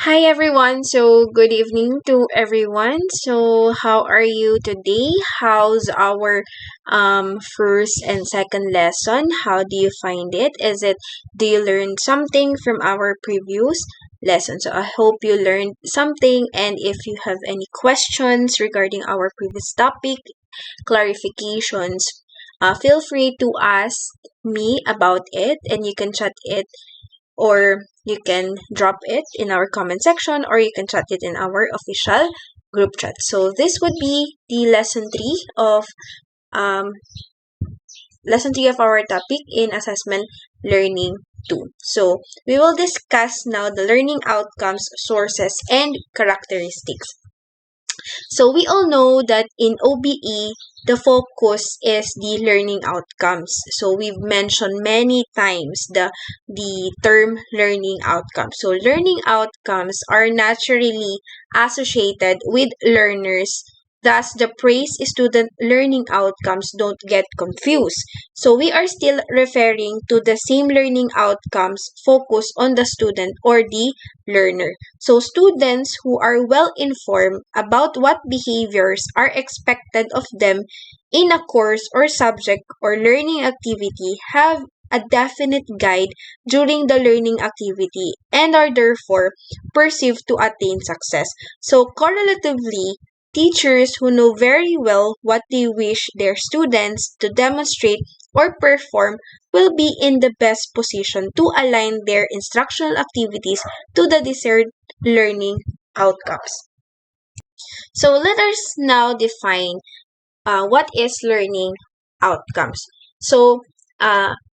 Hi everyone. Good evening to everyone. How are you today? How's our first and second lesson? How do you find it? Do you learn something from our previous lesson? So I hope you learned something, and if you have any questions regarding our previous topic, clarifications, feel free to ask me about it, and you can chat it, or you can drop it in our comment section, or you can chat it in our official group chat. So this would be the um, lesson 3 of our topic in assessment learning 2. So we will discuss now the learning outcomes, sources, and characteristics. So we all know that in OBE, the focus is the learning outcomes. So we've mentioned many times the term learning outcomes. So learning outcomes are naturally associated with learners. Thus, the praise student learning outcomes don't get confused. So we are still referring to the same learning outcomes focused on the student or the learner. So students who are well informed about what behaviors are expected of them in a course or subject or learning activity have a definite guide during the learning activity and are therefore perceived to attain success. So correlatively, teachers who know very well what they wish their students to demonstrate or perform will be in the best position to align their instructional activities to the desired learning outcomes. So let us now define what is learning outcomes. So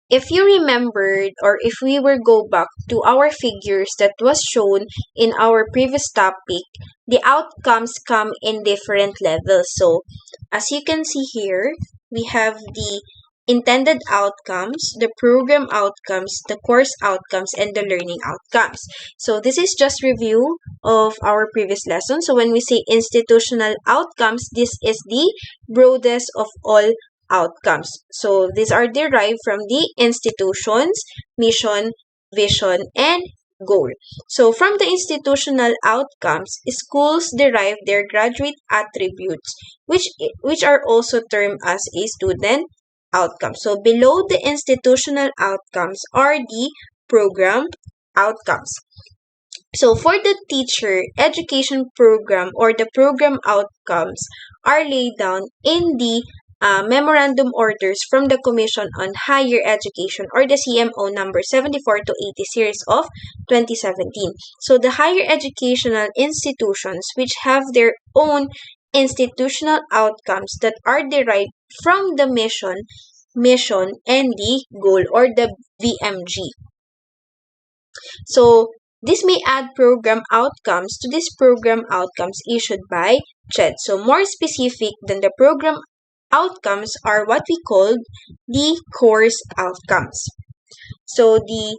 if you remembered, or if we were go back to our figures that was shown in our previous topic, the outcomes come in different levels. So as you can see here, we have the intended outcomes, the program outcomes, the course outcomes, and the learning outcomes. So this is just review of our previous lesson. So when we say institutional outcomes, this is the broadest of all outcomes. So these are derived from the institution's mission, vision, and goal. So from the institutional outcomes, schools derive their graduate attributes, which are also termed as a student outcomes. So below the institutional outcomes are the program outcomes. So for the teacher education program, or the program outcomes, are laid down in the memorandum orders from the Commission on Higher Education, or the CMO number 74 to 80 series of 2017. So the higher educational institutions which have their own institutional outcomes that are derived from the mission and the goal, or the VMG. So this may add program outcomes to these program outcomes issued by CHED. So more specific than the program outcomes are what we call the course outcomes. So the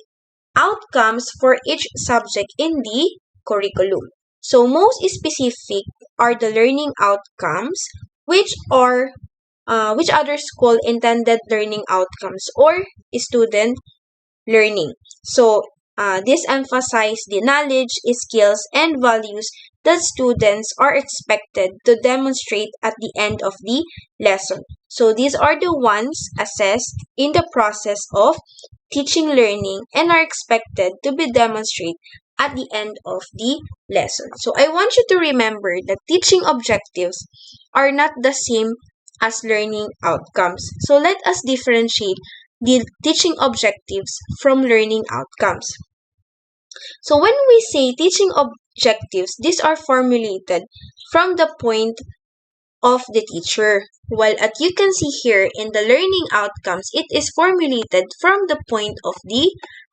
outcomes for each subject in the curriculum. So most specific are the learning outcomes, which others call intended learning outcomes or student learning. So this emphasizes the knowledge, skills, and values that students are expected to demonstrate at the end of the lesson. So these are the ones assessed in the process of teaching learning and are expected to be demonstrated at the end of the lesson. So I want you to remember that teaching objectives are not the same as learning outcomes. So let us differentiate the teaching objectives from learning outcomes. So when we say teaching objectives, these are formulated from the point of the teacher, while as you can see here in the learning outcomes, it is formulated from the point of the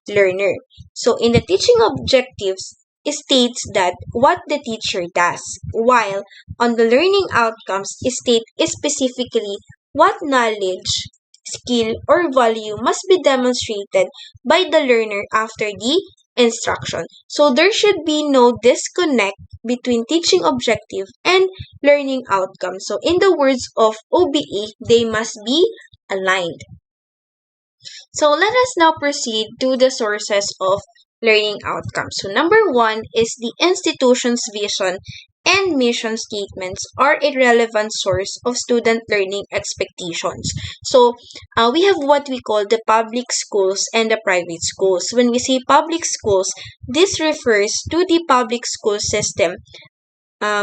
learner. So in the teaching objectives, it states that what the teacher does, while on the learning outcomes, it states specifically what knowledge, skill, or value must be demonstrated by the learner after the instruction. So there should be no disconnect between teaching objective and learning outcome. So in the words of OBE, they must be aligned. So let us now proceed to the sources of learning outcomes. So number one is the institution's vision and mission statements are a relevant source of student learning expectations. So we have what we call the public schools and the private schools. When we say public schools, this refers to the public school system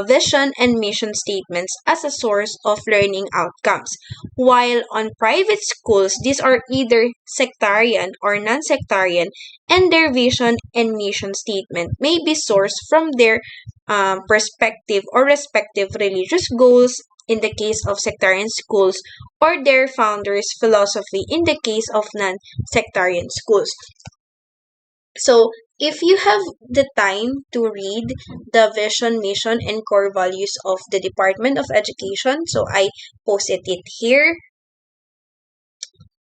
vision and mission statements as a source of learning outcomes. While on private schools, these are either sectarian or non-sectarian, and their vision and mission statement may be sourced from their perspective or respective religious goals in the case of sectarian schools, or their founders' philosophy in the case of non-sectarian schools. So, if you have the time to read the vision, mission, and core values of the Department of Education, so I posted it here.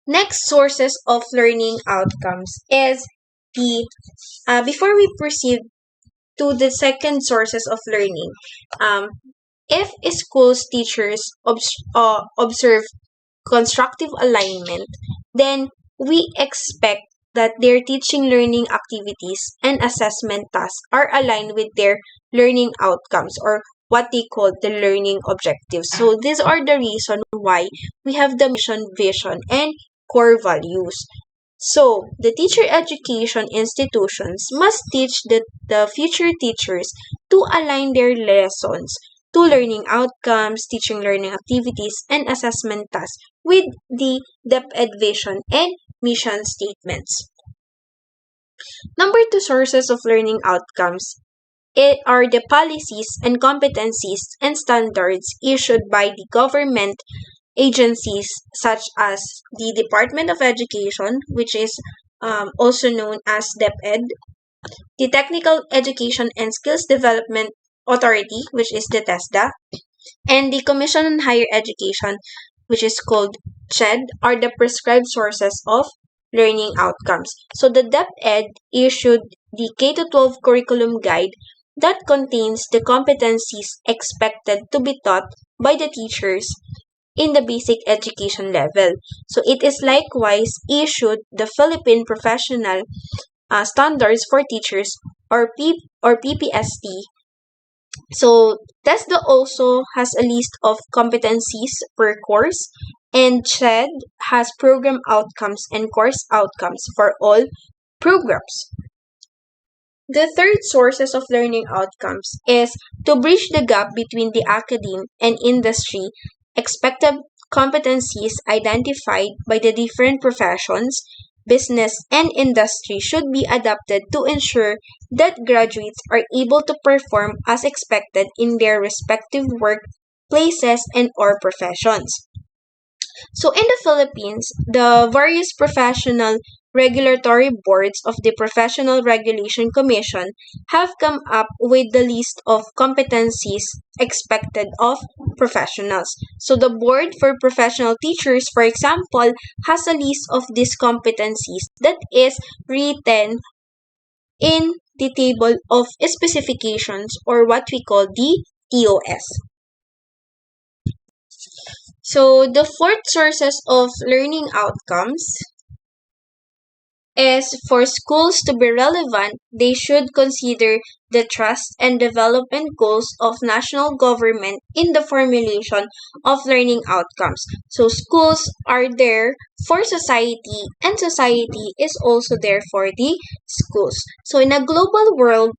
Next sources of learning outcomes is before we proceed to the second sources of learning, if a school's teachers observe constructive alignment, then we expect that their teaching learning activities and assessment tasks are aligned with their learning outcomes or what they call the learning objectives. So these are the reason why we have the mission, vision, and core values. So the teacher education institutions must teach the future teachers to align their lessons to learning outcomes, teaching learning activities, and assessment tasks with the DepEd vision and mission statements. Number two sources of learning outcomes are the policies and competencies and standards issued by the government agencies such as the Department of Education, which is also known as DepEd, the Technical Education and Skills Development Authority, which is the TESDA, and the Commission on Higher Education, which is called CHED, are the prescribed sources of learning outcomes. So the DepEd issued the K-12 curriculum guide that contains the competencies expected to be taught by the teachers in the basic education level. So it is likewise issued the Philippine Professional Standards for Teachers or PPST. So TESDA also has a list of competencies per course, and CHED has program outcomes and course outcomes for all programs. The third sources of learning outcomes is to bridge the gap between the academe and industry. Expected competencies identified by the different professions, business, and industry should be adapted to ensure that graduates are able to perform as expected in their respective workplaces and or professions. So in the Philippines, the various professional regulatory boards of the Professional Regulation Commission have come up with the list of competencies expected of professionals. So the Board for Professional Teachers, for example, has a list of these competencies that is written in the table of specifications or what we call the TOS. So the fourth sources of learning outcomes is for schools to be relevant, they should consider the trust and development goals of national government in the formulation of learning outcomes. So schools are there for society and society is also there for the schools. So in a global world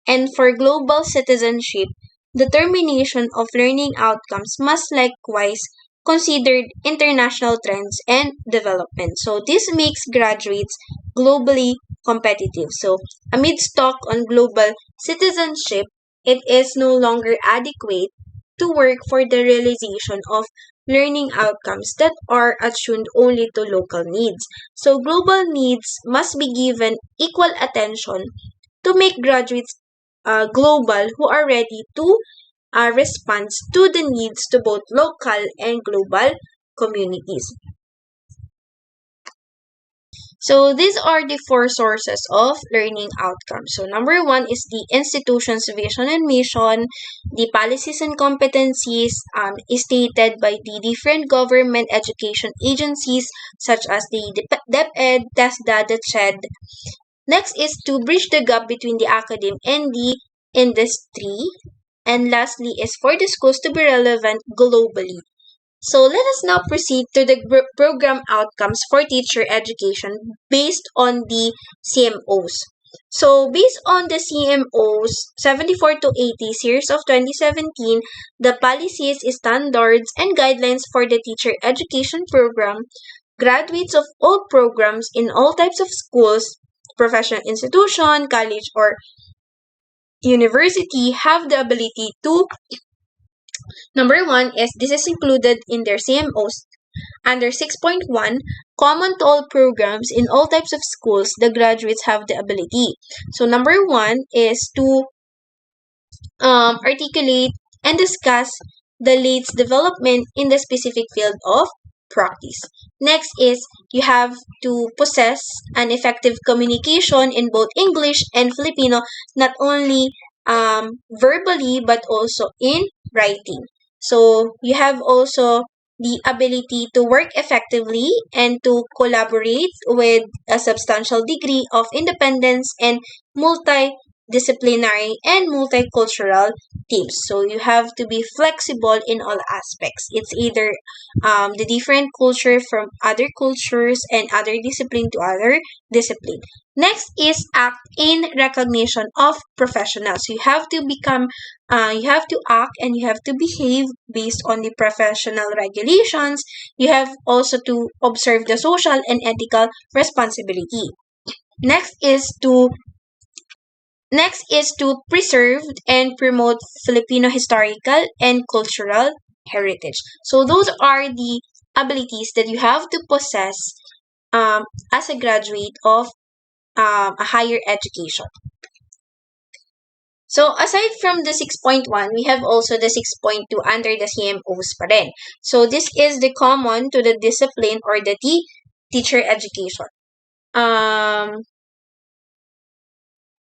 and for global citizenship, determination of learning outcomes must likewise considered international trends and development. So this makes graduates globally competitive. So amidst talk on global citizenship, it is no longer adequate to work for the realization of learning outcomes that are attuned only to local needs. So global needs must be given equal attention to make graduates global who are ready to response to the needs to both local and global communities. So these are the four sources of learning outcomes. So number one is the institution's vision and mission. The policies and competencies is stated by the different government education agencies such as the DepEd, TESDA, the CHED. Next is to bridge the gap between the academe and the industry. And lastly is for the schools to be relevant globally. So let us now proceed to the program outcomes for teacher education based on the CMOs. So based on the CMOs 74 to 80 series of 2017, the policies, standards, and guidelines for the teacher education program, graduates of all programs in all types of schools, professional institution, college, or university have the ability to. Number one is this is included in their CMOs. Under 6.1, common to all programs in all types of schools, the graduates have the ability. So number one is to articulate and discuss the latest development in the specific field of practice. Next is you have to possess an effective communication in both English and Filipino, not only verbally but also in writing. So you have also the ability to work effectively and to collaborate with a substantial degree of independence and multidisciplinary and multicultural teams. So you have to be flexible in all aspects. It's either the different culture from other cultures and other discipline to other discipline. Next is act in recognition of professionals. You have to you have to act and you have to behave based on the professional regulations. You have also to observe the social and ethical responsibility. Next is to preserve and promote Filipino historical and cultural heritage. So those are the abilities that you have to possess as a graduate of a higher education. So aside from the 6.1, we have also the 6.2 under the CMOs pa rin. So this is the common to the discipline or the teacher education.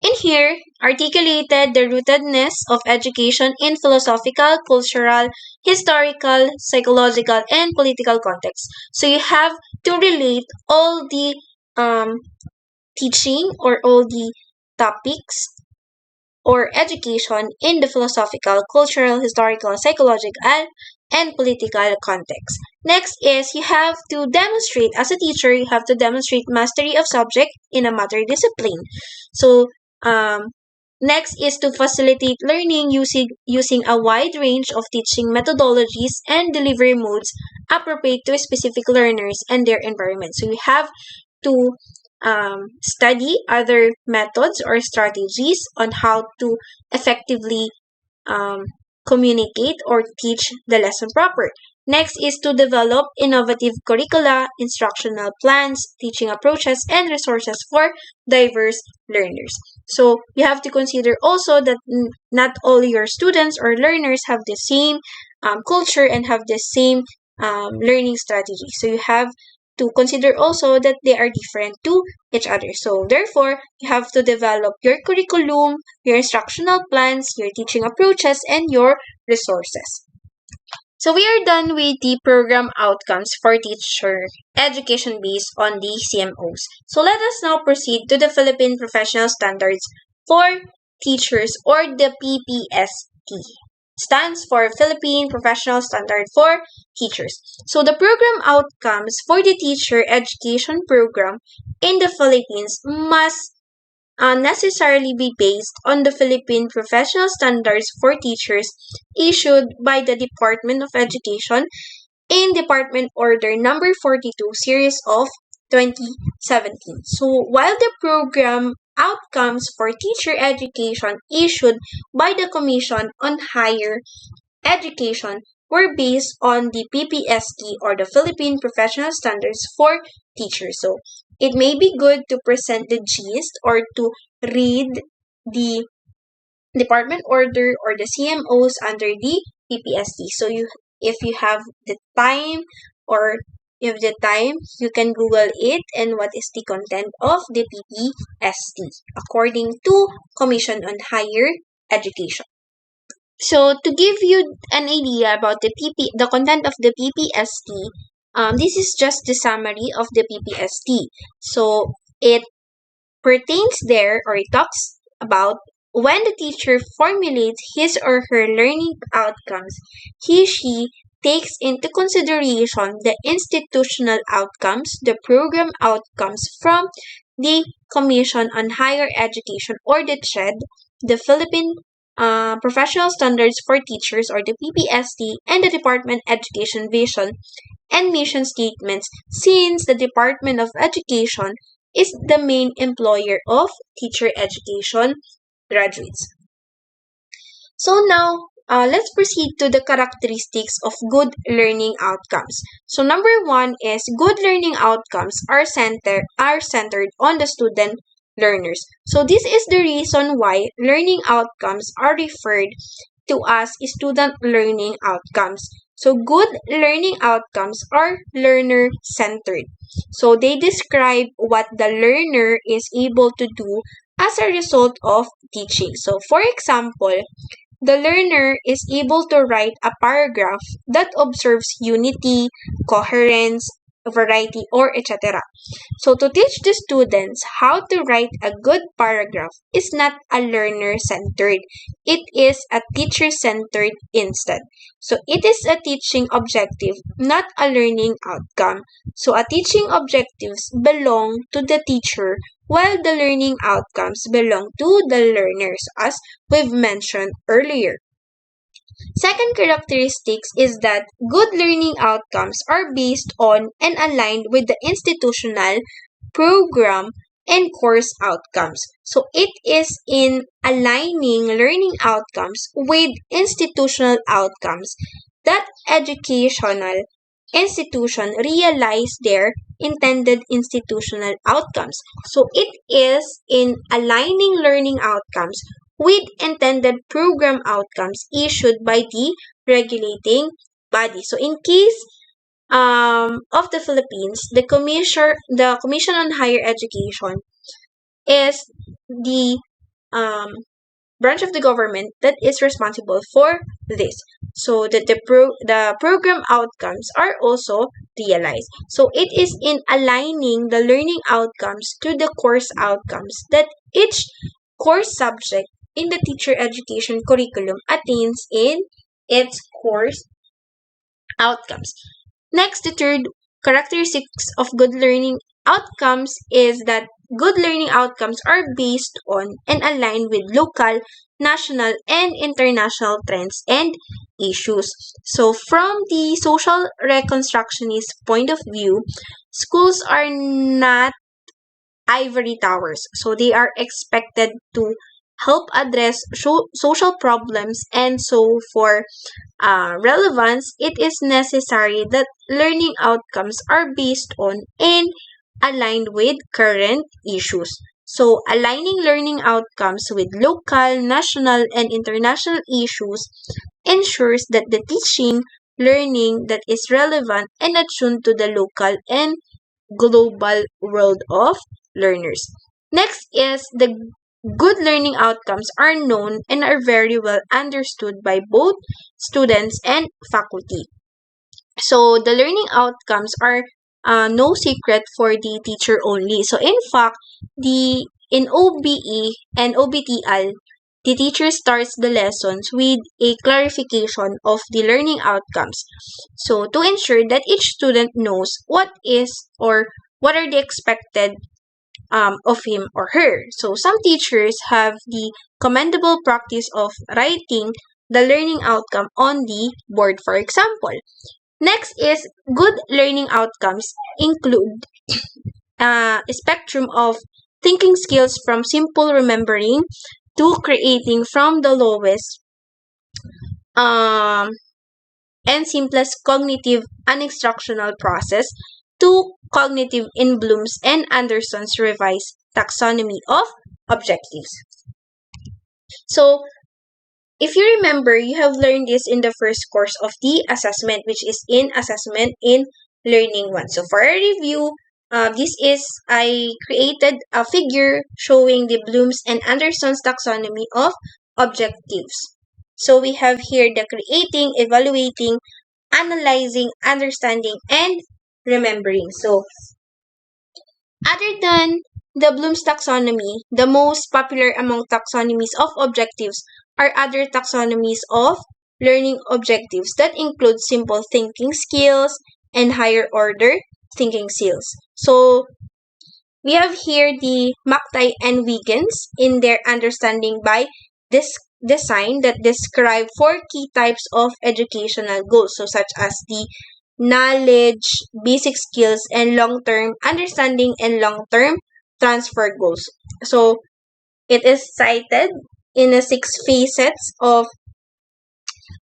In here, articulated the rootedness of education in philosophical, cultural, historical, psychological, and political contexts. So you have to relate all the teaching or all the topics or education in the philosophical, cultural, historical, psychological, and political context. Next is you have to demonstrate, as a teacher, you have to demonstrate mastery of subject in a matter discipline. So, next is to facilitate learning using a wide range of teaching methodologies and delivery modes appropriate to specific learners and their environment. So you have to study other methods or strategies on how to effectively communicate or teach the lesson proper. Next is to develop innovative curricula, instructional plans, teaching approaches, and resources for diverse learners. So you have to consider also that not all your students or learners have the same culture and have the same learning strategy. So you have to consider also that they are different to each other. So therefore, you have to develop your curriculum, your instructional plans, your teaching approaches, and your resources. So we are done with the program outcomes for teacher education based on the CMOs. So let us now proceed to the Philippine Professional Standards for Teachers or the PPST. Stands for Philippine Professional Standard for Teachers. So the program outcomes for the teacher education program in the Philippines must necessarily be based on the Philippine Professional Standards for Teachers issued by the Department of Education in Department Order Number 42 Series of 2017. So while the program outcomes for teacher education issued by the Commission on Higher Education were based on the PPST or the Philippine Professional Standards for Teachers. So it may be good to present the gist or to read the department order or the CMOs under the PPST. So if you have the time or you have the time, you can Google it and what is the content of the PPST according to Commission on Higher Education. So to give you an idea about the content of the PPST, this is just the summary of the PPST. So it pertains there, or it talks about when the teacher formulates his or her learning outcomes, she takes into consideration the institutional outcomes, the program outcomes from the Commission on Higher Education, or the CHED, the Philippine Professional Standards for Teachers, or the PPST, and the Department Education Vision and mission statements, since the Department of Education is the main employer of teacher education graduates. So now, let's proceed to the characteristics of good learning outcomes. So number one is good learning outcomes are centered on the student learners. So this is the reason why learning outcomes are referred to as student learning outcomes. So good learning outcomes are learner-centered. So they describe what the learner is able to do as a result of teaching. So for example, the learner is able to write a paragraph that observes unity, coherence, variety, or etc. So to teach the students how to write a good paragraph is not a learner-centered. It is a teacher-centered instead. So it is a teaching objective, not a learning outcome. So a teaching objectives belong to the teacher while the learning outcomes belong to the learners, as we've mentioned earlier. Second characteristics is that good learning outcomes are based on and aligned with the institutional program and course outcomes. So it is in aligning learning outcomes with institutional outcomes that educational institution realize their intended institutional outcomes. So it is in aligning learning outcomes with intended program outcomes issued by the regulating body. So in case of the Philippines, the Commission on Higher Education is the branch of the government that is responsible for this. So that the program outcomes are also realized. So it is in aligning the learning outcomes to the course outcomes that each course subject in the teacher education curriculum attains in its course outcomes. Next, the third characteristics of good learning outcomes is that good learning outcomes are based on and aligned with local, national, and international trends and issues. So, from the social reconstructionist point of view, schools are not ivory towers. So, they are expected to help address social problems, and so for relevance, it is necessary that learning outcomes are based on and aligned with current issues. So, aligning learning outcomes with local, national, and international issues ensures that the teaching, learning that is relevant and attuned to the local and global world of learners. Next is the good learning outcomes are known and are very well understood by both students and faculty. So the learning outcomes are no secret for the teacher only. So in fact, the in OBE and OBTL, the teacher starts the lessons with a clarification of the learning outcomes. So to ensure that each student knows what is or what are the expected of him or her. So some teachers have the commendable practice of writing the learning outcome on the board, for example. Next is good learning outcomes include a spectrum of thinking skills from simple remembering to creating from the lowest and simplest cognitive and instructional process to cognitive in Bloom's and Anderson's revised taxonomy of objectives. So, if you remember, you have learned this in the first course of the assessment, which is in Assessment in Learning 1. So, for a review, I created a figure showing the Bloom's and Anderson's taxonomy of objectives. So, we have here the creating, evaluating, analyzing, understanding, and remembering. So, other than the Bloom's taxonomy, the most popular among taxonomies of objectives are other taxonomies of learning objectives that include simple thinking skills and higher order thinking skills. So, we have here the McTighe and Wiggins in their understanding by this design that describe four key types of educational goals, so such as the knowledge, basic skills, and long-term understanding and long-term transfer goals. So it is cited in the 6 facets of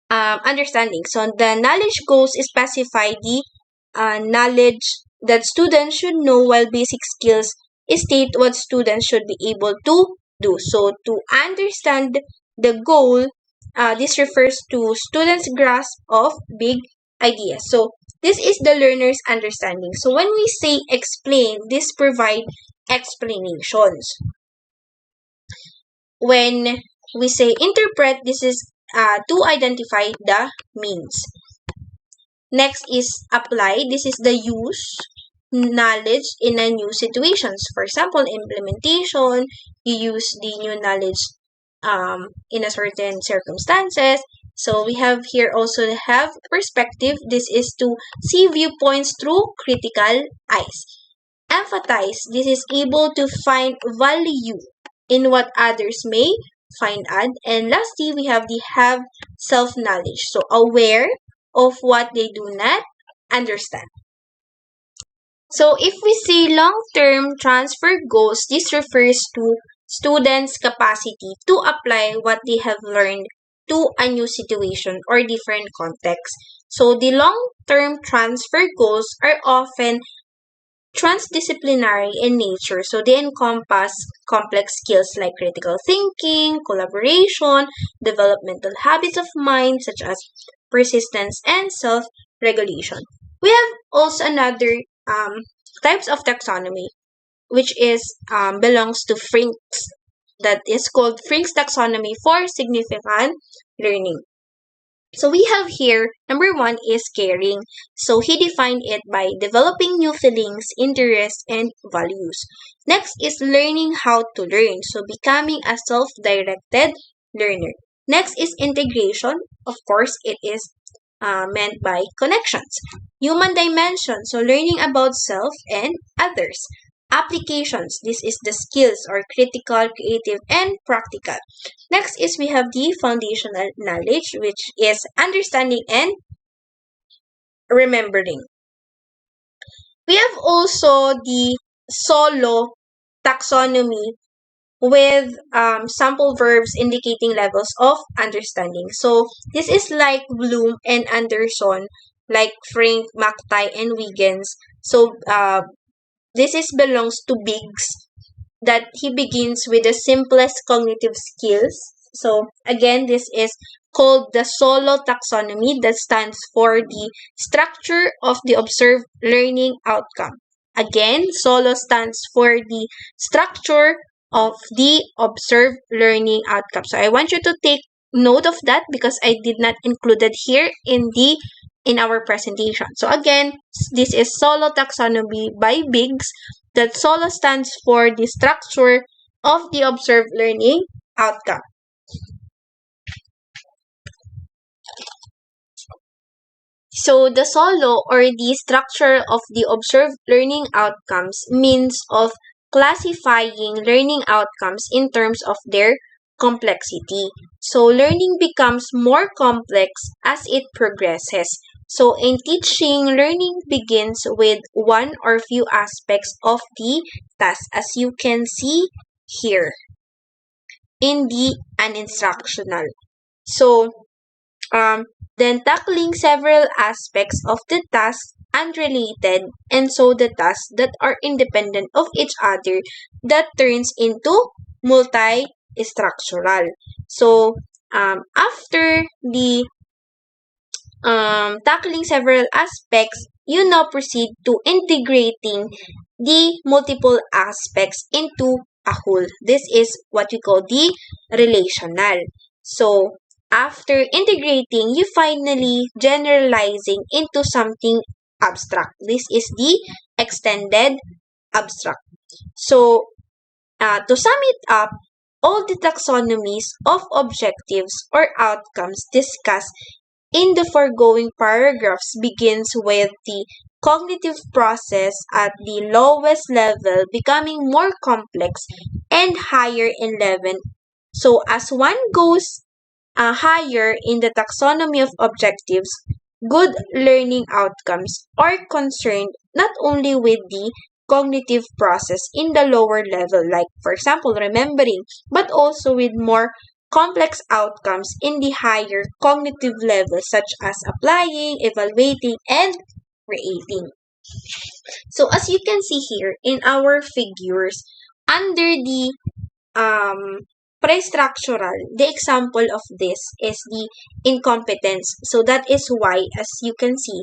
understanding. So the knowledge goals specify the knowledge that students should know, while basic skills state what students should be able to do. So to understand the goal, this refers to students' grasp of big ideas. So this is the learner's understanding. So when we say explain, this provide explanations. When we say interpret, this is to identify the means. Next is apply. This is the use knowledge in a new situations. For example, implementation, you use the new knowledge in a certain circumstances. So we have here also have perspective. This is to see viewpoints through critical eyes. Empathize. This is able to find value in what others may find odd. And lastly, we have the have self-knowledge. So aware of what they do not understand. So if we say long-term transfer goals, this refers to students' capacity to apply what they have learned to a new situation or different context. So the long-term transfer goals are often transdisciplinary in nature. So they encompass complex skills like critical thinking, collaboration, developmental habits of mind such as persistence and self-regulation. We have also another types of taxonomy, which is belongs to FRINK'S, that is called FRINK'S taxonomy for significant learning. So we have here, number 1 is caring. So he defined it by developing new feelings, interests, and values. Next is learning how to learn. So becoming a self-directed learner. Next is integration. Of course, it is meant by connections. Human dimension. So learning about self and others. Applications. This is the skills or critical, creative, and practical. Next is we have the foundational knowledge, which is understanding and remembering. We have also the solo taxonomy with sample verbs indicating levels of understanding. So this is like Bloom and Anderson, like Frank, McTighe, and Wiggins. So this is belongs to Biggs, that he begins with the simplest cognitive skills. So again, this is called the solo taxonomy, that stands for the structure of the observed learning outcome. Again, solo stands for the structure of the observed learning outcome. So I want you to take note of that because I did not include it here in our presentation. So again, this is solo taxonomy by Biggs, that solo stands for the structure of the observed learning outcome. So the solo or the structure of the observed learning outcomes means of classifying learning outcomes in terms of their complexity. So learning becomes more complex as it progresses. So in teaching, learning begins with one or few aspects of the task, as you can see here in the uninstructional. So then tackling several aspects of the task unrelated, and so the tasks that are independent of each other, that turns into multi-structural. So after the tackling several aspects, you now proceed to integrating the multiple aspects into a whole. This is what we call the relational. So after integrating, you finally generalizing into something abstract. This is the extended abstract. So, to sum it up, all the taxonomies of objectives or outcomes discussed in the foregoing paragraphs begins with the cognitive process at the lowest level becoming more complex and higher in level. So as one goes higher in the taxonomy of objectives, good learning outcomes are concerned not only with the cognitive process in the lower level, like for example remembering, but also with more complex outcomes in the higher cognitive levels such as applying, evaluating, and creating. So as you can see here in our figures, under the pre-structural, the example of this is the incompetence. So that is why, as you can see,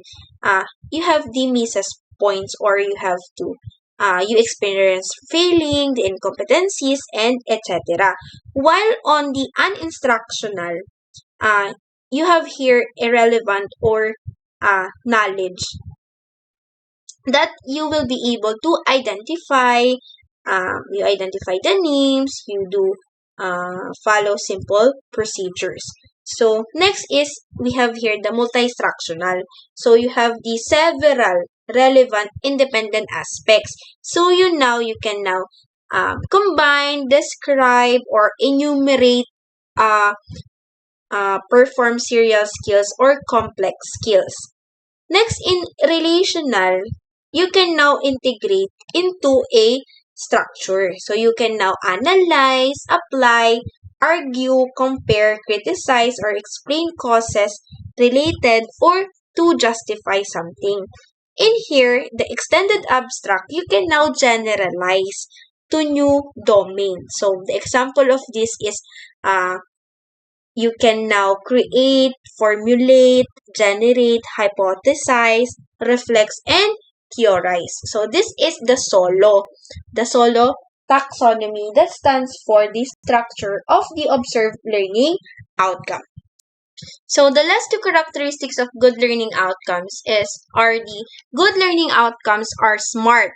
you have the misses points, or you have to you experience failing, the incompetencies, and etc. While on the uninstructional, uh, you have here irrelevant or knowledge that you will be able to identify. You identify the names, you do follow simple procedures. So next is we have here the multi-instructional. So you have the several relevant independent aspects. So you can now combine, describe, or enumerate perform serial skills or complex skills. Next, in relational, you can now integrate into a structure. So you can now analyze, apply, argue, compare, criticize, or explain causes related or to justify something. In here, the extended abstract, you can now generalize to new domain. So the example of this is you can now create, formulate, generate, hypothesize, reflect, and theorize. So this is the SOLO. The SOLO taxonomy that stands for the structure of the observed learning outcome. So the last two characteristics of good learning outcomes are the good learning outcomes are SMART.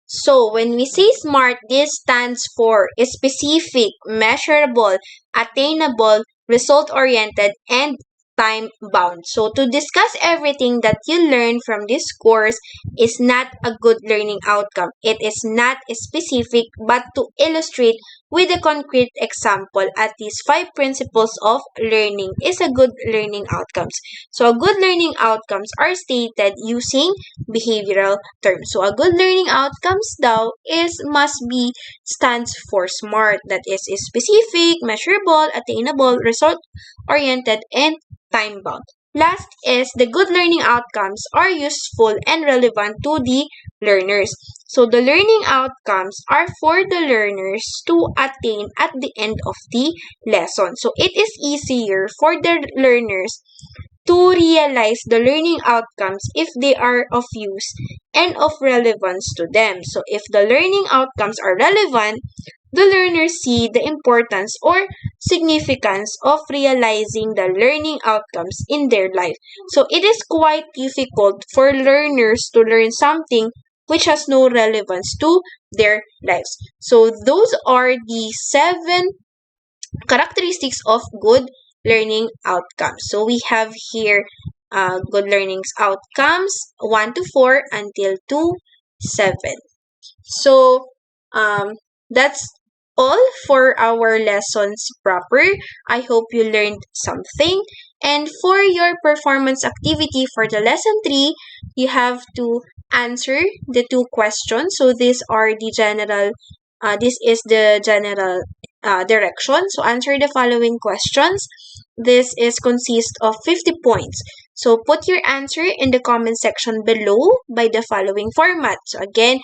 So when we say SMART, this stands for specific, measurable, attainable, result-oriented, and time-bound. So to discuss everything that you learn from this course is not a good learning outcome. It is not specific, but to illustrate with a concrete example at least 5 principles of learning is a good learning outcomes. So good learning outcomes are stated using behavioral terms. So a good learning outcomes daw must be stands for SMART, that is specific, measurable, attainable, result oriented, and time bound. Last is the good learning outcomes are useful and relevant to the learners. So the learning outcomes are for the learners to attain at the end of the lesson. So it is easier for the learners to realize the learning outcomes if they are of use and of relevance to them. So if the learning outcomes are relevant, the learners see the importance or significance of realizing the learning outcomes in their life. So it is quite difficult for learners to learn something which has no relevance to their lives. So those are the 7 characteristics of good learning outcomes. So we have here good learning outcomes 1 to 4 until to 7. So that's all for our lessons proper. I hope you learned something. And for your performance activity for the lesson 3, you have to answer the 2 questions. So these are the general this is the general direction. So answer the following questions. This is consist of 50 points. So put your answer in the comment section below by the following format. So again,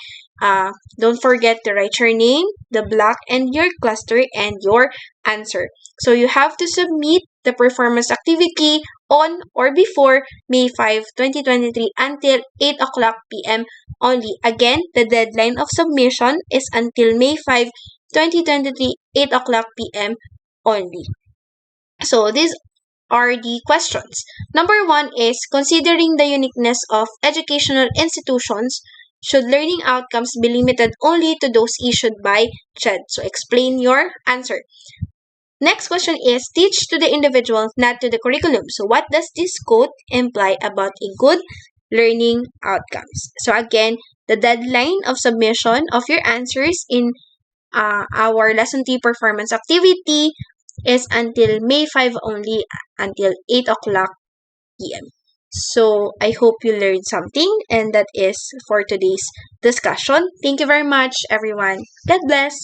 don't forget to write your name, the block, and your cluster, and your answer. So you have to submit the performance activity on or before May 5, 2023 until 8 o'clock p.m. only. Again, the deadline of submission is until May 5, 2023, 8 o'clock p.m. only. So these are the questions. Number 1 is considering the uniqueness of educational institutions, Should learning outcomes be limited only to those issued by CHED? So explain your answer. Next question is, teach to the individual, not to the curriculum. So what does this quote imply about a good learning outcomes? So again, the deadline of submission of your answers in our Lesson 3 performance activity is until May 5 only, until 8 o'clock p.m. So I hope you learned something, and that is for today's discussion. Thank you very much, everyone. God bless.